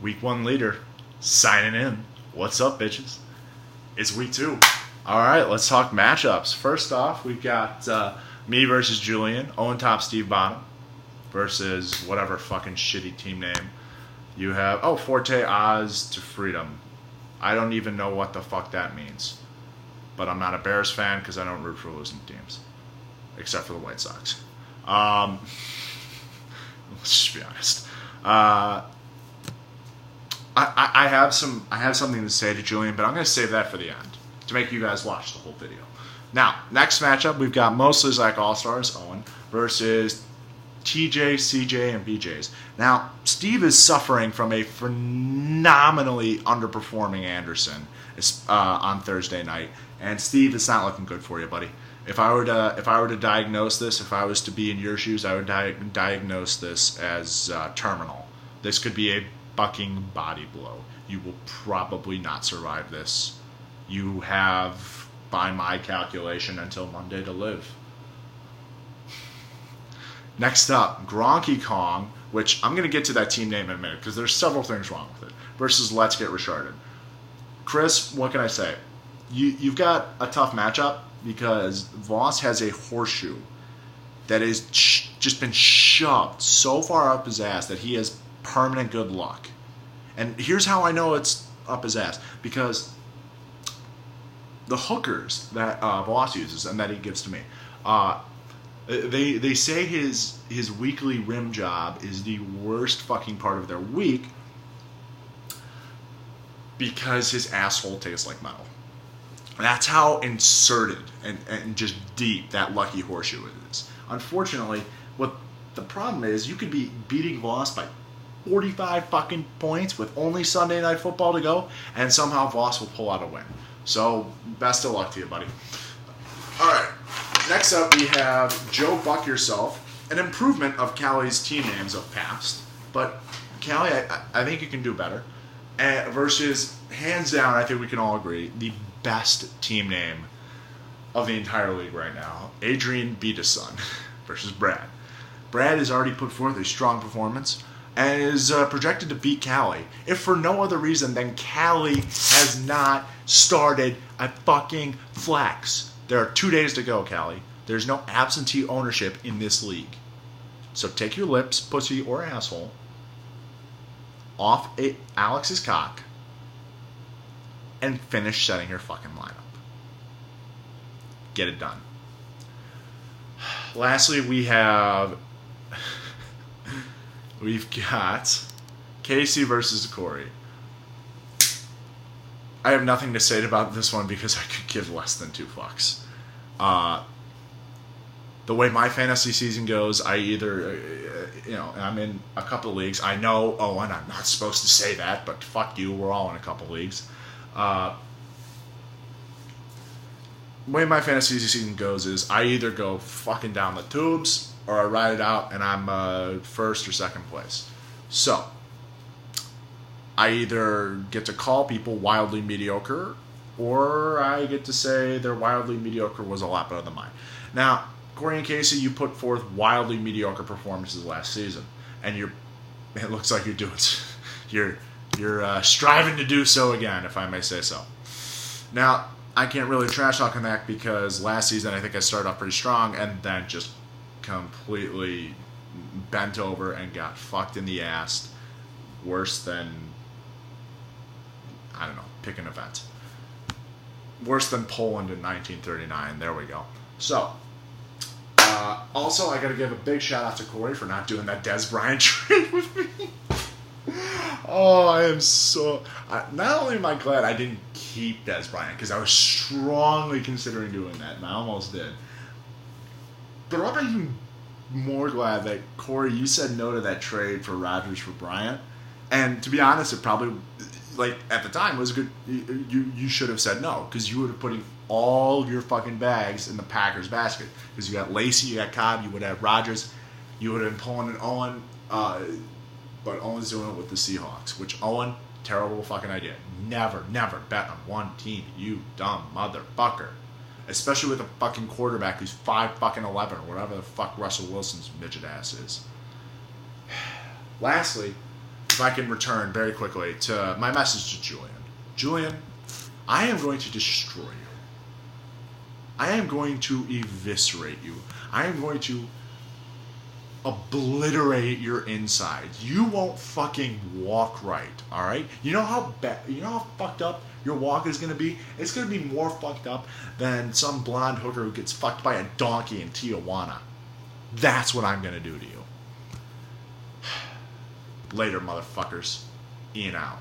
Week 1 leader, signing in. What's up, bitches? It's week 2. All right, let's talk matchups. First off, we've got me versus Julian, OwenTopSteveBottom versus whatever fucking shitty team name you have. Oh, Forte Oz to Freedom. I don't even know what the fuck that means. But I'm not a Bears fan because I don't root for losing teams. Except for the White Sox. Let's just be honest. I have something to say to Julian, but I'm going to save that for the end to make you guys watch the whole video. Now, next matchup, we've got mostly like All-Stars, Owen, versus TJ, CJ, and BJ's. Now, Steve is suffering from a phenomenally underperforming Anderson on Thursday night, and Steve, it's not looking good for you, buddy. If I were to diagnose this, if I was to be in your shoes, I would diagnose this as terminal. This could be a fucking body blow. You will probably not survive this. You have, by my calculation, until Monday to live. Next up, Gronky Kong, which I'm going to get to that team name in a minute because there's several things wrong with it, versus Let's Get Richarded. Chris, what can I say? You've got a tough matchup because Voss has a horseshoe that has just been shoved so far up his ass that he has permanent good luck. And here's how I know it's up his ass. Because the hookers that Voss uses and that he gives to me, they say his weekly rim job is the worst fucking part of their week because his asshole tastes like metal. That's how inserted and just deep that lucky horseshoe is. Unfortunately, what the problem is, you could be beating Voss by 45 fucking points with only Sunday Night Football to go, and somehow Voss will pull out a win. So, best of luck to you, buddy. Alright, next up we have Joe Buck Yourself, an improvement of Callie's team names of past, but Callie, I think you can do better, versus, hands down, I think we can all agree, the best team name of the entire league right now, Adrian Beatason versus Brad. Brad has already put forth a strong performance and is projected to beat Callie, if for no other reason than Callie has not started a fucking flex. There are 2 days to go, Callie. There's no absentee ownership in this league. So take your lips, pussy, or asshole off Alex's cock and finish setting your fucking lineup. Get it done. Lastly, we've got Casey versus Corey. I have nothing to say about this one because I could give less than 2 fucks. The way my fantasy season goes, I either, I'm in a couple of leagues. I know, and I'm not supposed to say that, but fuck you, we're all in a couple of leagues. The way my fantasy season goes is I either go fucking down the tubes or I ride it out and I'm first or second place. So, I either get to call people wildly mediocre or I get to say their wildly mediocre was a lot better than mine. Now, Corey and Casey, you put forth wildly mediocre performances last season, and it looks like you're striving to do so again, if I may say so. Now, I can't really trash talk on that because last season I think I started off pretty strong and then just completely bent over and got fucked in the ass worse than, I don't know, pick an event. Worse than Poland in 1939. There we go. So, also I got to give a big shout out to Corey for not doing that Dez Bryant trade with me. Oh, I am so... not only am I glad I didn't keep Dez Bryant, because I was strongly considering doing that, and I almost did. But I'm even more glad that, Corey, you said no to that trade for Rodgers for Bryant. And to be honest, it probably, at the time, was good. You should have said no, because you would have put all your fucking bags in the Packers basket. Because you got Lacey, you got Cobb, you would have Rodgers, you would have been pulling an Owen... but Owen's doing it with the Seahawks, which Owen, terrible fucking idea. Never bet on one team, you dumb motherfucker. Especially with a fucking quarterback who's 5'11" or whatever the fuck Russell Wilson's midget ass is. Lastly, if I can return very quickly to my message to Julian. Julian, I am going to destroy you. I am going to eviscerate you. I am going to obliterate your insides. You won't fucking walk right, alright? You know how fucked up your walk is gonna be? It's gonna be more fucked up than some blonde hooker who gets fucked by a donkey in Tijuana. That's what I'm gonna do to you. Later, motherfuckers. Ian out.